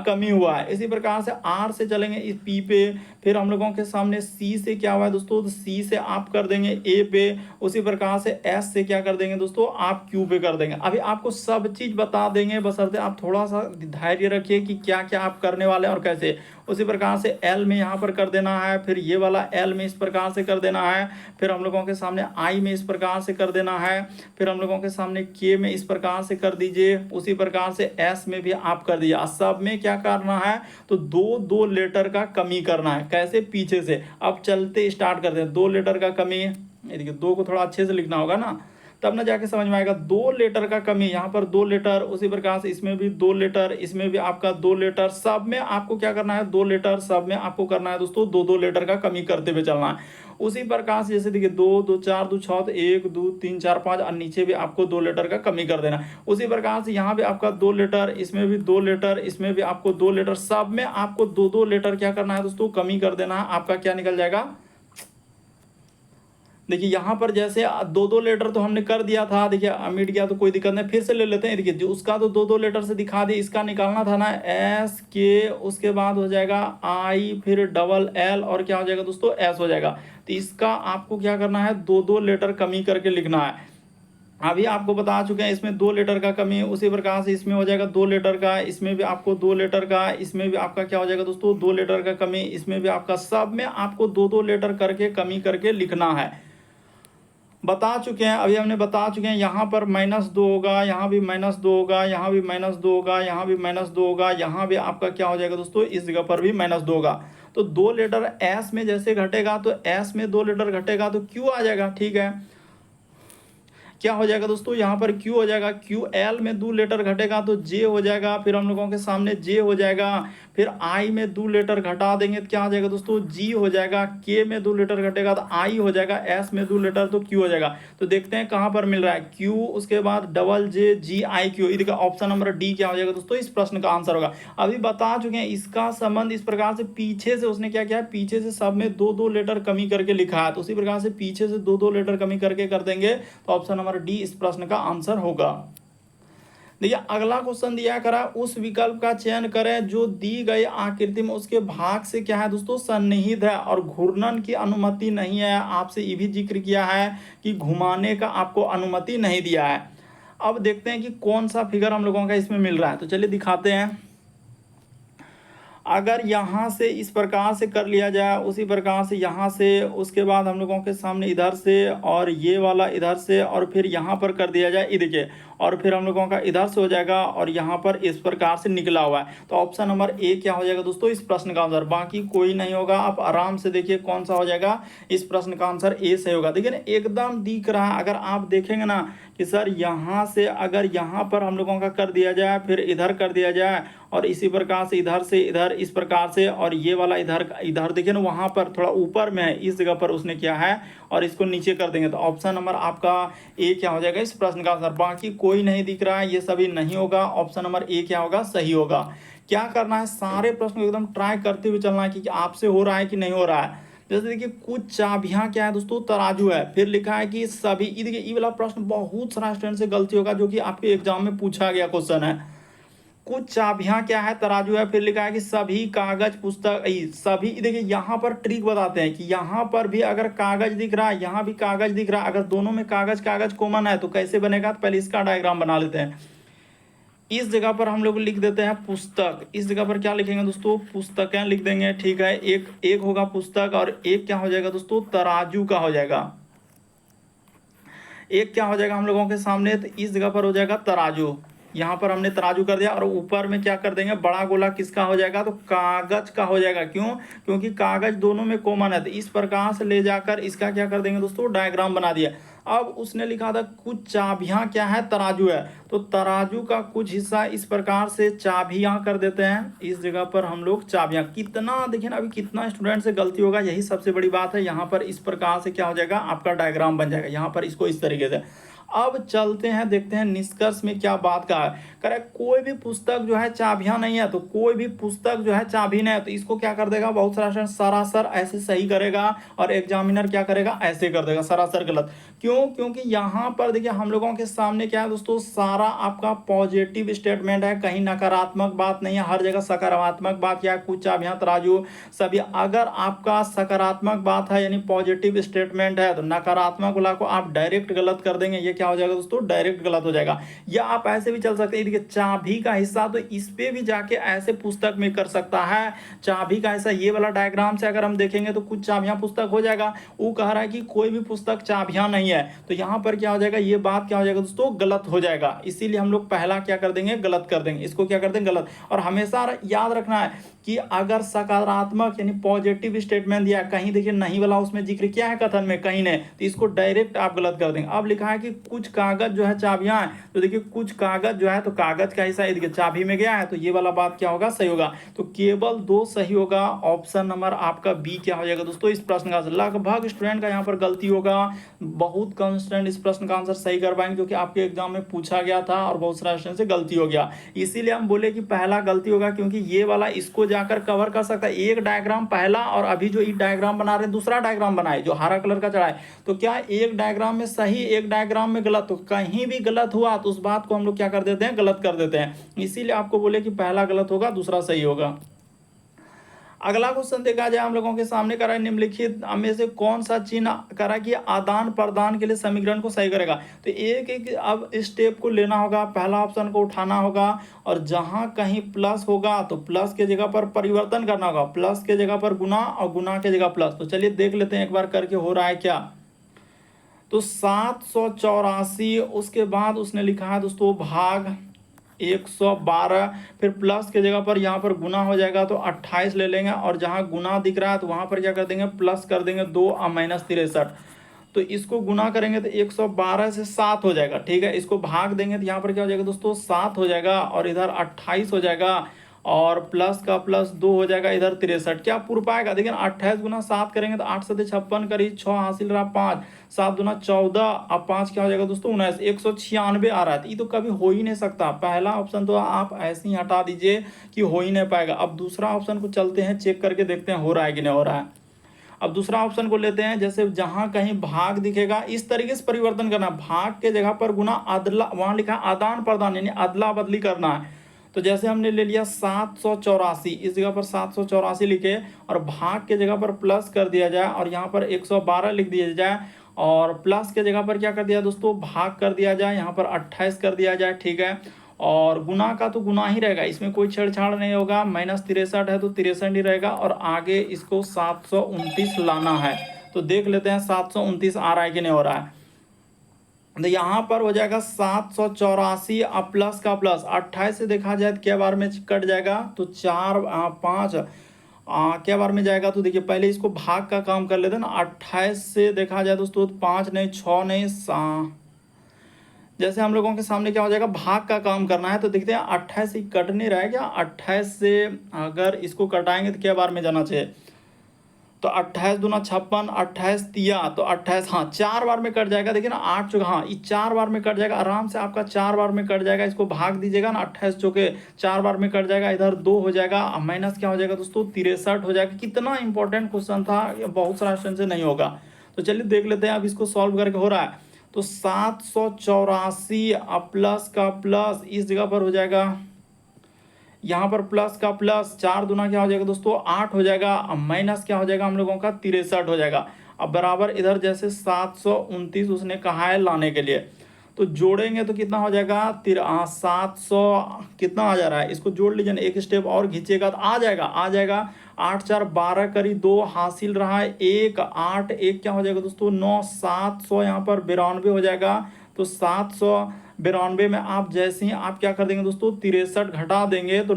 कमी हुआ है। इसी प्रकार से आर से चलेंगे इस पी पे, फिर हम लोगों के सामने सी से क्या हुआ है दोस्तों, तो सी से आप कर देंगे ए पे, उसी प्रकार से एस से क्या कर देंगे दोस्तों, आप क्यू पे कर देंगे। अभी आपको सब चीज बता देंगे, बशर्ते आप थोड़ा सा धैर्य रखिए कि क्या क्या आप करने वाले हैं और कैसे। उसी प्रकार से एल में यहाँ पर कर देना है, फिर ये वाला एल में इस प्रकार से कर देना है, फिर हम लोगों के सामने आई में इस प्रकार से कर देना है, फिर हम लोगों के सामने के में इस प्रकार से कर दीजिए, उसी प्रकार से एस में भी आप कर दीजिए। सब में क्या करना है, तो दो दो लेटर का कमी करना है। कैसे, पीछे से। अब चलते स्टार्ट करते हैं, 2 लेटर का कमी, ये देखिए 2 को थोड़ा अच्छे से लिखना होगा ना, तब ना जाके समझ में आएगा। 2 लीटर का कमी, यहाँ पर 2 लीटर, उसी प्रकार से इसमें भी 2 लीटर, इसमें भी आपका 2 लीटर, सब में आपको क्या करना है 2 लीटर, सब में आपको करना है दोस्तों 2-2 लीटर का कमी करते हुए चलना है। उसी प्रकार से जैसे देखिए 2 2 4 2 6 तो 1 2 3 4 5 और नीचे भी आपको 2 लीटर का कमी कर देना। उसी प्रकार से यहाँ भी आपका 2 लीटर, इसमें भी 2 लीटर, इसमें भी आपको 2 लीटर, सब में आपको 2-2 लीटर क्या करना है दोस्तों कमी कर देना है। आपका क्या निकल जाएगा, देखिए यहाँ पर जैसे 2-2 लीटर तो हमने कर दिया था, देखिए मिट गया तो कोई दिक्कत नहीं, फिर से ले लेते हैं। देखिए जो उसका तो 2-2 लीटर से दिखा दिए, इसका निकालना था ना एस के, उसके बाद हो जाएगा आई, फिर डबल एल और क्या हो जाएगा दोस्तों एस हो जाएगा। तो इसका आपको क्या करना है 2-2 लीटर कमी करके लिखना है। अभी आपको बता चुके हैं इसमें 2 लीटर का कमी, उसी प्रकार से इसमें हो जाएगा 2 लीटर का, इसमें भी आपको 2 लीटर का, इसमें भी आपका क्या हो जाएगा दोस्तों 2 लीटर का कमी, इसमें भी आपका, सब में आपको 2-2 लीटर करके कमी करके लिखना है। बता चुके हैं, अभी हमने बता चुके हैं। यहाँ पर -2 होगा, यहाँ भी -2 होगा, यहाँ भी -2 होगा, यहाँ भी -2 होगा, यहाँ भी आपका क्या हो जाएगा दोस्तों इस जगह पर भी -2 होगा। तो 2 लीटर एस में जैसे घटेगा तो एस में 2 लीटर घटेगा तो क्यू आ जाएगा। ठीक है, क्या हो जाएगा दोस्तों यहाँ पर क्यू हो जाएगा, क्यू एल में 2 लीटर घटेगा तो जे हो जाएगा, फिर हम लोगों के सामने जे हो जाएगा, फिर आई में 2 लीटर घटा देंगे तो क्या हो जाएगा दोस्तों जी हो जाएगा, के में 2 लीटर घटेगा तो आई हो जाएगा, एस में 2 लीटर तो क्यू हो जाएगा। तो देखते हैं कहाँ पर मिल रहा है क्यू, उसके बाद double J ji I Q, इधर का ऑप्शन नंबर डी क्या हो जाएगा दोस्तों इस प्रश्न का आंसर होगा। अभी बता चुके हैं इसका संबंध इस प्रकार से, पीछे से उसने क्या किया है, पीछे से सब में 2-2 लीटर कमी करके लिखा है, तो उसी प्रकार से पीछे से 2-2 लीटर कमी करके कर देंगे तो ऑप्शन नंबर डी इस प्रश्न का आंसर होगा। देखिए अगला क्वेश्चन दिया करा, उस विकल्प का चयन करें जो दी गई आकृति में उसके भाग से क्या है दोस्तों सन्निहित है और घूर्णन की अनुमति नहीं है। आपसे ये भी जिक्र किया है कि घुमाने का आपको अनुमति नहीं दिया है। अब देखते हैं कि कौन सा फिगर हम लोगों का इसमें मिल रहा है, तो चलिए दिखाते हैं। अगर यहाँ से इस प्रकार से कर लिया जाए, उसी प्रकार से यहाँ से, उसके बाद हम लोगों के सामने इधर से और ये वाला इधर से, और फिर यहाँ पर कर दिया जाए इधर के, और फिर हम लोगों का इधर से हो जाएगा और यहाँ पर इस प्रकार से निकला हुआ है, तो ऑप्शन नंबर ए क्या हो जाएगा दोस्तों इस प्रश्न का आंसर। बाकी कोई नहीं होगा, आप आराम से देखिए कौन सा हो जाएगा इस प्रश्न का आंसर ए से होगा। देखिए ना एकदम दिख रहा है, अगर आप देखेंगे ना कि सर यहाँ से अगर यहाँ पर हम लोगों का कर दिया जाए, फिर इधर कर दिया जाए, और इसी प्रकार से इधर से इधर इस प्रकार से, और ये वाला इधर इधर देखिए ना वहाँ पर थोड़ा ऊपर में है, इस जगह पर उसने किया है, और इसको नीचे कर देंगे तो ऑप्शन नंबर आपका ए क्या हो जाएगा इस प्रश्न का आंसर। बाकी कोई नहीं दिख रहा है, ये सभी नहीं होगा, ऑप्शन नंबर ए क्या होगा सही होगा। क्या करना है, सारे प्रश्न को एकदम ट्राई करते हुए चलना है कि आपसे हो रहा है कि नहीं हो रहा है। जैसे देखिए कुछ चाबियां क्या है दोस्तों तराजू है, फिर लिखा है कि सभी, देखिए ये वाला प्रश्न बहुत सारा स्टूडेंट से गलती होगा जो कि आपके एग्जाम में पूछा गया क्वेश्चन है। कुछ चाबियां क्या है तराजू है, फिर लिखा है कि सभी कागज पुस्तक, सभी, देखिए यहाँ पर ट्रिक बताते हैं कि यहाँ पर भी अगर कागज दिख रहा है, यहाँ भी कागज दिख रहा है, अगर दोनों में कागज कागज कॉमन है तो कैसे बनेगा, तो पहले इसका डायग्राम बना लेते हैं। इस जगह पर हम लोग लिख देते हैं पुस्तक, इस जगह पर क्या लिखेंगे दोस्तों पुस्तकें लिख देंगे। ठीक है, एक होगा पुस्तक और एक क्या हो जाएगा दोस्तों तराजू का हो जाएगा, एक क्या हो जाएगा हम लोगों के सामने, तो इस जगह पर हो जाएगा तराजू, यहाँ पर हमने तराजू कर दिया, और ऊपर में क्या कर देंगे बड़ा गोला किसका हो जाएगा, तो कागज का हो जाएगा। क्यों, क्योंकि कागज दोनों में कॉमन है, तो इस प्रकार से ले जाकर इसका क्या कर देंगे दोस्तों डायग्राम बना दिया। अब उसने लिखा था कुछ चाबियां क्या है तराजू है, तो तराजू का कुछ हिस्सा इस प्रकार से चाबियां कर देते हैं, इस जगह पर हम लोग चाबियां। कितना देखिए ना अभी कितना स्टूडेंट से गलती होगा, यही सबसे बड़ी बात है। यहाँ पर इस प्रकार से क्या हो जाएगा आपका डायग्राम बन जाएगा, यहाँ पर इसको इस तरीके से। अब चलते हैं देखते हैं निष्कर्ष में क्या बात का है। करेक्ट, कोई भी पुस्तक जो है चाबियां नहीं है, तो कोई भी पुस्तक जो है चाबी नहीं है, तो इसको क्या कर देगा बहुत सारा स्टूडेंट सरासर ऐसे सही करेगा, और एग्जामिनर क्या करेगा ऐसे कर देगा सरासर गलत। क्यों, क्योंकि यहाँ पर देखिए हम लोगों के सामने क्या है दोस्तों सारा आपका पॉजिटिव स्टेटमेंट है, कहीं नकारात्मक बात नहीं है, हर जगह सकारात्मक बात क्या है, कुछ चाबियां तराजू सभी। अगर आपका सकारात्मक बात है यानी पॉजिटिव स्टेटमेंट है, तो नकारात्मक वाला को आप डायरेक्ट गलत कर देंगे, ये क्या हो जाएगा दोस्तों डायरेक्ट गलत हो जाएगा। या आप ऐसे भी चल सकते हैं, देखिए चाबी का हिस्सा, तो इस पे भी जाके ऐसे पुस्तक में कर सकता है। चाबी का हिस्सा ये वाला डायग्राम से अगर हम देखेंगे तो कुछ चाबियां पुस्तक हो जाएगा। वो कह रहा है कि कोई भी पुस्तक चाबियां नहीं है, तो यहाँ पर क्या हो जाएगा ये बात क्या हो जाएगा दोस्तों गलत हो जाएगा। इसीलिए हम लोग पहला क्या कर देंगे गलत कर देंगे, इसको क्या कर देंगे गलत। और हमेशा याद रखना है कि अगर सकारात्मक यानी पॉजिटिव स्टेटमेंट दिया, कहीं देखिए नहीं वाला उसमें जिक्र किया है कथन में, कहीं नहीं, तो इसको डायरेक्ट आप गलत कर देंगे। अब लिखा है कि कुछ कागज जो है चाबियां हैं, तो देखिए कुछ कागज जो है, तो कागज का हिस्सा देखिए चाबी में गया है, तो ये वाला बात क्या होगा, सही होगा। तो केवल 2 सही होगा। ऑप्शन नंबर आपका बी क्या हो जाएगा दोस्तों इस प्रश्न का आंसर। लगभग स्टूडेंट का यहाँ पर गलती होगा, बहुत कम स्टूडेंट इस प्रश्न का आंसर सही कर पाएंगे, क्योंकि आपके एग्जाम में पूछा गया था और बहुत सारे स्टूडेंट से गलती हो गया। इसीलिए हम बोले कि पहला गलती होगा, क्योंकि ये वाला इसको जाकर कवर कर सकता है। एक डायग्राम पहला और अभी जो एक डायग्राम बना रहे हैं दूसरा डायग्राम बनाए जो हरा कलर का चढ़ा है, तो क्या एक डायग्राम में सही एक डायग्राम में गलत, तो कहीं भी गलत हुआ तो उस बात को हम लोग क्या कर देते हैं, गलत कर देते हैं। इसीलिए आपको बोले कि पहला गलत होगा दूसरा सही होगा। अगला क्वेश्चन देखा जाए हम लोगों के सामने करा है, निम्नलिखित में से कौन सा चिन्ह करा कि आदान प्रदान के लिए समीकरण को सही करेगा। तो एक एक अब स्टेप को लेना होगा, पहला ऑप्शन को उठाना होगा और जहां कहीं प्लस होगा तो प्लस के जगह पर परिवर्तन करना होगा, प्लस के जगह पर गुना और गुना के जगह प्लस। तो चलिए देख लेते हैं एक बार करके हो रहा है क्या। तो 784, उसके बाद उसने लिखा है दोस्तों भाग 112, फिर प्लस के जगह पर यहाँ पर गुना हो जाएगा तो 28 ले लेंगे, और जहाँ गुना दिख रहा है तो वहाँ पर क्या कर देंगे, प्लस कर देंगे 2 और माइनस 63। तो इसको गुना करेंगे तो 112 से 7 हो जाएगा, ठीक है। इसको भाग देंगे तो यहाँ पर क्या हो जाएगा दोस्तों 7 हो जाएगा, और इधर 28 हो जाएगा, और प्लस का प्लस 2 हो जाएगा, इधर 63। क्या पूर पाएगा, देखिए 28 गुना 7 करेंगे तो 8 7 56 करीब 6 हासिल रहा 5, 7 दूना 14, अब 5 क्या हो जाएगा दोस्तों 19, 196 आ रहा है। ये तो कभी हो ही नहीं सकता, पहला ऑप्शन तो आप ऐसे ही हटा दीजिए कि हो ही नहीं पाएगा। अब दूसरा ऑप्शन को चलते हैं, चेक करके देखते हैं हो रहा है कि नहीं हो रहा है। अब दूसरा ऑप्शन को लेते हैं, जैसे जहां कहीं भाग दिखेगा इस तरीके से परिवर्तन करना, भाग के जगह पर गुना अदला, वहां लिखा आदान प्रदान यानी अदला बदली करना है। तो जैसे हमने ले लिया 784, इस जगह पर 784 लिखे और भाग के जगह पर प्लस कर दिया जाए, और यहाँ पर 112 लिख दिया जाए, और प्लस के जगह पर क्या कर दिया दोस्तों भाग कर दिया जाए, यहाँ पर 28 कर दिया जाए, ठीक है। और गुना का तो गुना ही रहेगा, इसमें कोई छेड़छाड़ नहीं होगा, माइनस 63 है तो 63 ही रहेगा, और आगे इसको 729 लाना है। तो देख लेते हैं 729 आ रहा है कि नहीं हो रहा है। तो यहाँ पर हो जाएगा 784, अब प्लस का प्लस 28 से देखा जाए तो क्या बार में कट जाएगा, तो 4 5 क्या बार में जाएगा, तो देखिए पहले इसको भाग का काम कर लेते हैं ना। 28 से देखा जाए दोस्तों 5 नहीं 6 नहीं जैसे हम लोगों के सामने क्या हो जाएगा, भाग का काम करना है। तो देखते हैं 28 से कट नहीं रहा है क्या, 28 से अगर इसको कटाएंगे तो क्या बार में जाना चाहिए, तो 28 दूना 56, 28 तिया तो 28, हाँ 4 बार में कट जाएगा। देखिए ना 8 चौके, हाँ ये 4 बार में कट जाएगा, आराम से आपका 4 बार में कट जाएगा। इसको भाग दीजिएगा ना, 28 चौके 4 बार में कट जाएगा, इधर 2 हो जाएगा, माइनस क्या हो जाएगा दोस्तों 63 हो जाएगा। कितना इंपॉर्टेंट क्वेश्चन था, ये बहुत सारा क्वेश्चन से नहीं होगा। तो चलिए देख लेते हैं अब इसको सॉल्व करके हो रहा है। तो 784 प्लस का प्लस इस जगह पर हो जाएगा, यहाँ पर प्लस का प्लस 4 दूना क्या हो जाएगा दोस्तों 8 हो जाएगा, अब माइनस क्या हो जाएगा हम लोगों का 63 हो जाएगा। अब बराबर इधर जैसे 729 उसने कहा है लाने के लिए, तो जोड़ेंगे तो कितना हो जाएगा 700 कितना आ जा रहा है, इसको जोड़ लीजिए ना, एक स्टेप और खींचेगा तो आ जाएगा 8 4 12 करी 2 हासिल रहा है 1, 8 1 क्या हो जाएगा दोस्तों 9, 700 यहाँ पर 92 हो जाएगा। तो 792 में आप जैसे ही आप क्या कर देंगे दोस्तों 63 घटा देंगे, तो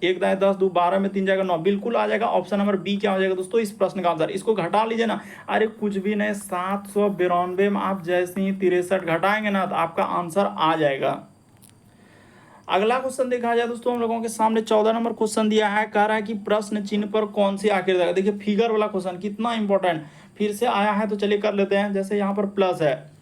1 दाएं 10 2 12 में 3 जाएगा 9, बिल्कुल आ जाएगा। ऑप्शन नंबर बी क्या हो जाएगा दोस्तों इस प्रश्न का आंसर। इसको घटा लीजिए ना, अरे कुछ भी नहीं, 792 में आप जैसे ही 63 घटाएंगे ना तो आपका आंसर आ जाएगा। अगला क्वेश्चन देखा जाए दोस्तों हम लोगों के सामने 14 नंबर क्वेश्चन दिया है, कह रहा है कि प्रश्न चिन्ह पर कौन सी आखिर देगा। देखिए फिगर वाला क्वेश्चन कितना इंपॉर्टेंट फिर से आया है, तो चलिए कर लेते हैं। जैसे यहाँ पर प्लस है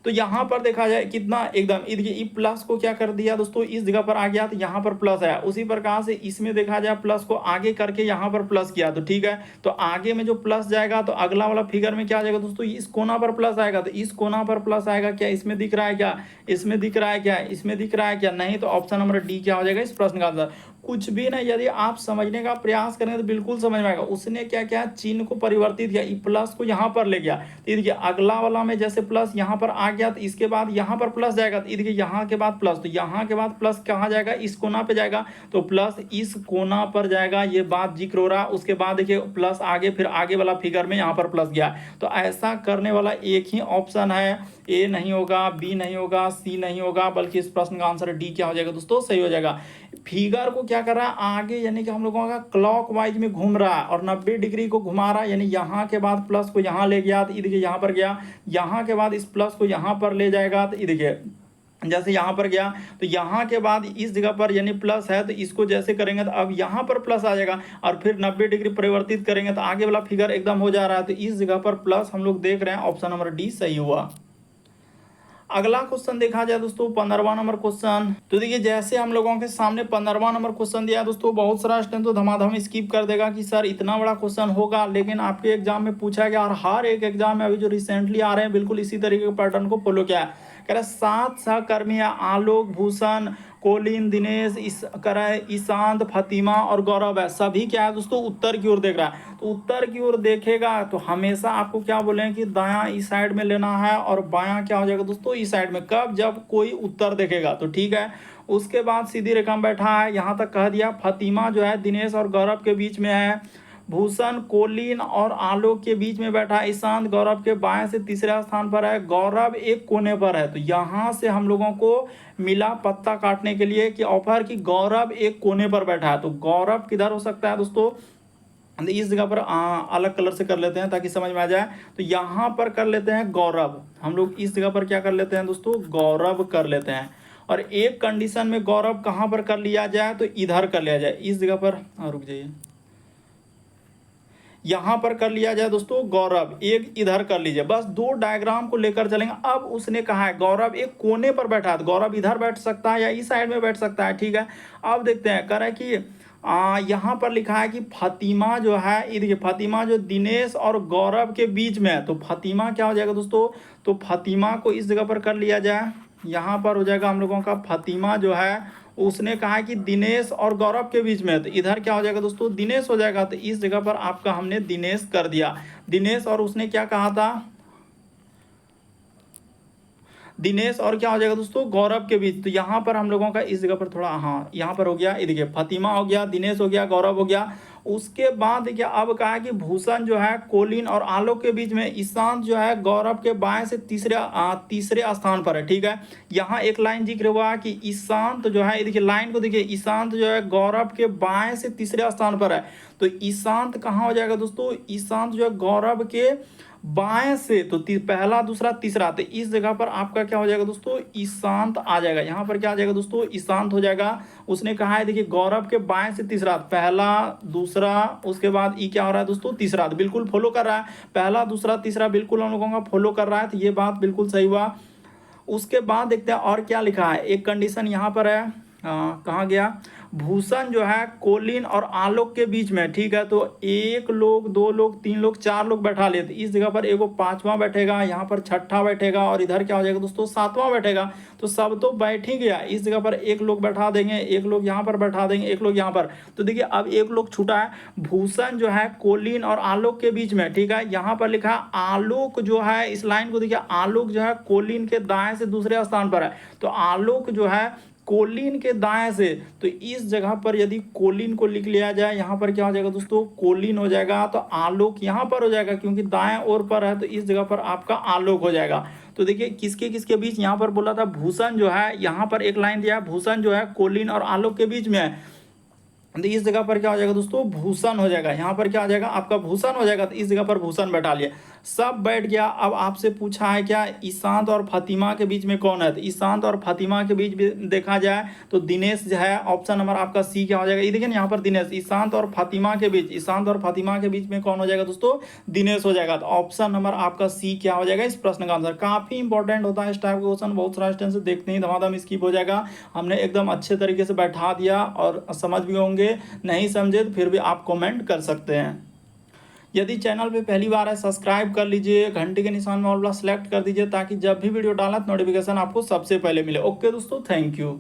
तो यहाँ पर देखा जाए कितना एकदम ई प्लस को क्या कर दिया दोस्तों इस जगह पर आ गया, तो यहाँ पर प्लस आया। उसी प्रकार से इसमें देखा जाए प्लस को आगे करके यहाँ पर प्लस किया, तो ठीक है। तो आगे में जो प्लस जाएगा तो अगला वाला फिगर में क्या आ जाएगा दोस्तों, इस कोना पर प्लस आएगा, तो इस कोना पर प्लस आएगा। क्या इसमें दिख रहा है, क्या इसमें दिख रहा है, क्या इसमें दिख रहा है, क्या नहीं, तो ऑप्शन नंबर डी क्या हो जाएगा इस प्रश्न का आंसर। कुछ भी नहीं, यदि आप समझने का प्रयास करेंगे तो बिल्कुल समझ में आएगा। उसने क्या किया, चिन्ह को परिवर्तित किया, प्लस को यहाँ पर ले गया। तो देखिए अगला वाला में जैसे प्लस यहाँ पर आ गया, तो इसके बाद यहाँ पर प्लस जाएगा, तो देखिए यहाँ के बाद प्लस, तो यहाँ के बाद प्लस कहाँ जाएगा, इस कोना पे जाएगा, तो प्लस इस कोना पर जाएगा, ये बात जिक्र हो रहा। उसके बाद देखिए प्लस आगे, फिर आगे वाला फिगर में यहाँ पर प्लस गया। तो ऐसा करने वाला एक ही ऑप्शन है, ए नहीं होगा, बी नहीं होगा, सी नहीं होगा, बल्कि इस प्रश्न का आंसर डी क्या हो जाएगा दोस्तों सही हो जाएगा। फिगर को क्या कर रहा है आगे, यानी कि हम लोगों का क्लॉकवाइज में घूम रहा है और 90 डिग्री को घुमा रहा है, यानी यहाँ के बाद प्लस को यहाँ ले गया तो ये देखिए यहाँ पर गया, यहाँ के बाद इस प्लस को यहाँ पर ले जाएगा तो ये देखिए जैसे यहाँ पर गया तो यहाँ के बाद इस जगह पर यानी प्लस है तो इसको जैसे करेंगे तो अब यहाँ पर प्लस आ जाएगा और फिर 90 डिग्री परिवर्तित करेंगे तो आगे वाला फिगर एकदम हो जा रहा है। तो इस जगह पर प्लस हम लोग देख रहे हैं, ऑप्शन नंबर डी सही हुआ। अगला क्वेश्चन देखा जाए दोस्तों 15वां नंबर क्वेश्चन। तो देखिए जैसे हम लोगों के सामने 15वां नंबर क्वेश्चन दिया दोस्तों, बहुत सारा स्टूडेंट तो धमाधम स्किप कर देगा कि सर इतना बड़ा क्वेश्चन होगा, लेकिन आपके एग्जाम में पूछा गया और हर एक एग्जाम में अभी जो रिसेंटली आ रहे हैं बिल्कुल इसी तरीके के पैटर्न को फॉलो किया है। कह रहा 7 सहकर्मी है, आलोक, भूषण, कोलिन, दिनेश, ईशांत, फतिमा और गौरव है, सभी क्या है दोस्तों उत्तर की ओर देख रहा है। तो उत्तर की ओर देखेगा तो हमेशा आपको क्या बोले कि दायां इस साइड में लेना है और बायां क्या हो जाएगा दोस्तों इस साइड में, कब जब कोई उत्तर देखेगा तो ठीक है। उसके बाद सीधी रेखा में बैठा है, यहाँ तक कह दिया। फतिमा जो है दिनेश और गौरव के बीच में है, भूषण कोलिन और आलोक के बीच में बैठा है, ईशांत गौरव के बाएं से तीसरे स्थान पर है, गौरव एक कोने पर है। तो यहाँ से हम लोगों को मिला पत्ता काटने के लिए कि ऑफर की गौरव एक कोने पर बैठा है। तो गौरव किधर हो सकता है दोस्तों, इस जगह पर अलग कलर से कर लेते हैं ताकि समझ में आ जाए। तो यहाँ पर कर लेते हैं गौरव, हम लोग इस जगह पर क्या कर लेते हैं दोस्तों गौरव कर लेते हैं। और एक कंडीशन में गौरव कहाँ पर कर लिया जाए तो इधर कर लिया जाए, इस जगह पर रुक जाइए, यहां पर कर लिया जाए दोस्तों गौरव एक इधर कर लीजिए, बस 2 डायग्राम को लेकर चलेंगे। अब उसने कहा है गौरव एक कोने पर बैठा है, तो गौरव इधर बैठ सकता है या इस साइड में बैठ सकता है, ठीक है। अब देखते हैं कह रहा है कि यहाँ पर लिखा है कि फतिमा जो है, ये देखिए फतिमा जो दिनेश और गौरव के बीच में है, तो फतिमा क्या हो जाएगा दोस्तों, तो फतिमा को इस जगह पर कर लिया जाए, यहाँ पर हो जाएगा हम लोगों का फतिमा जो है उसने कहा कि दिनेश और गौरव के बीच में, तो इधर क्या हो जाएगा दोस्तों दिनेश हो जाएगा। तो इस जगह पर आपका हमने दिनेश कर दिया, दिनेश और उसने क्या कहा था दिनेश और क्या हो जाएगा दोस्तों गौरव के बीच। तो यहाँ पर हम लोगों का इस जगह पर थोड़ा यहाँ पर हो गया, ये देखिए फतिमा हो गया, दिनेश हो गया, गौरव हो गया। उसके बाद देखिए अब कहा कि भूषण जो है कोलिन और आलोक के बीच में, ईशांत जो है गौरव के बाएं से तीसरे स्थान पर है, ठीक है। यहाँ एक लाइन जिक्र हुआ कि ईशांत जो है, देखिए लाइन को देखिए, ईशांत जो है गौरव के बाएं से तीसरे स्थान पर है। तो ईशांत कहाँ हो जाएगा दोस्तों, ईशांत जो है गौरव के बाएं से, तो पहला दूसरा तीसरा, तो इस जगह पर आपका क्या हो जाएगा दोस्तों ईशांत आ जाएगा। यहाँ पर क्या आ जाएगा दोस्तों ईशांत हो जाएगा। उसने कहा है देखिए गौरव के बाएं से तीसरा, पहला दूसरा, उसके बाद ई क्या हो रहा है दोस्तों तीसरा, तो बिल्कुल फॉलो कर रहा है, पहला दूसरा तीसरा बिल्कुल हम लोगों का फॉलो कर रहा है। तो ये बात बिल्कुल सही हुआ। उसके बाद देखते हैं और क्या लिखा है, एक कंडीशन यहाँ पर है, कहाँ गया, भूषण जो है कोलिन और आलोक के बीच में, ठीक है। तो 1 लोग 2 लोग 3 लोग 4 लोग बैठा लेते, इस जगह पर एगो 5वां बैठेगा, यहाँ पर 6ठा बैठेगा और इधर क्या हो जाएगा दोस्तों 7वां बैठेगा। तो सब तो बैठ ही गया, इस जगह पर 1 लोग बैठा देंगे, 1 लोग यहाँ पर बैठा देंगे, 1 लोग यहाँ पर। तो देखिए अब 1 लोग छूटा है, भूषण जो है कोलिन और आलोक के बीच में, ठीक है। यहाँ पर लिखा आलोक जो है, इस लाइन को देखिए, आलोक जो है कोलिन के दाएं से दूसरे स्थान पर है। तो आलोक जो है कोलिन के दाएं से, तो इस जगह पर यदि कोलिन को लिख लिया जाए, यहाँ पर क्या हो जाएगा दोस्तों कोलिन हो जाएगा, तो आलोक यहाँ पर हो जाएगा क्योंकि दाएं ओर पर है, तो इस जगह पर आपका आलोक हो जाएगा। तो देखिए किसके किसके बीच, यहाँ पर बोला था भूषण जो है, यहाँ पर एक लाइन दिया है, भूषण जो है कोलिन और आलोक के बीच में है। तो इस जगह पर क्या हो जाएगा दोस्तों भूषण हो जाएगा, यहाँ पर क्या हो जाएगा आपका भूषण हो जाएगा। तो इस जगह पर भूषण बैठा लिया, सब बैठ गया। अब आपसे पूछा है क्या ईशांत और फतिमा के बीच में कौन है, तो ईशांत और फतिमा के बीच भी देखा जाए तो दिनेश जो है, ऑप्शन नंबर आपका सी क्या हो जाएगा, ये देखिए यहाँ पर दिनेश, ईशांत और फतिमा के बीच, ईशांत और फतिमा के बीच में कौन हो जाएगा दोस्तों दिनेश हो जाएगा। तो ऑप्शन नंबर आपका सी क्या हो जाएगा इस प्रश्न का आंसर। काफी इंपॉर्टेंट होता है इस टाइप का क्वेश्चन, बहुत सारा स्टूडेंट से देखते ही धमाधम स्किप हो जाएगा। हमने एकदम अच्छे तरीके से बैठा दिया और समझ भी होंगे, नहीं समझे तो फिर भी आप कमेंट कर सकते हैं। यदि चैनल पे पहली बार है सब्सक्राइब कर लीजिए, घंटे के निशान में ऑल वाला सेलेक्ट कर दीजिए ताकि जब भी वीडियो डाला तो नोटिफिकेशन आपको सबसे पहले मिले। ओके दोस्तों, थैंक यू।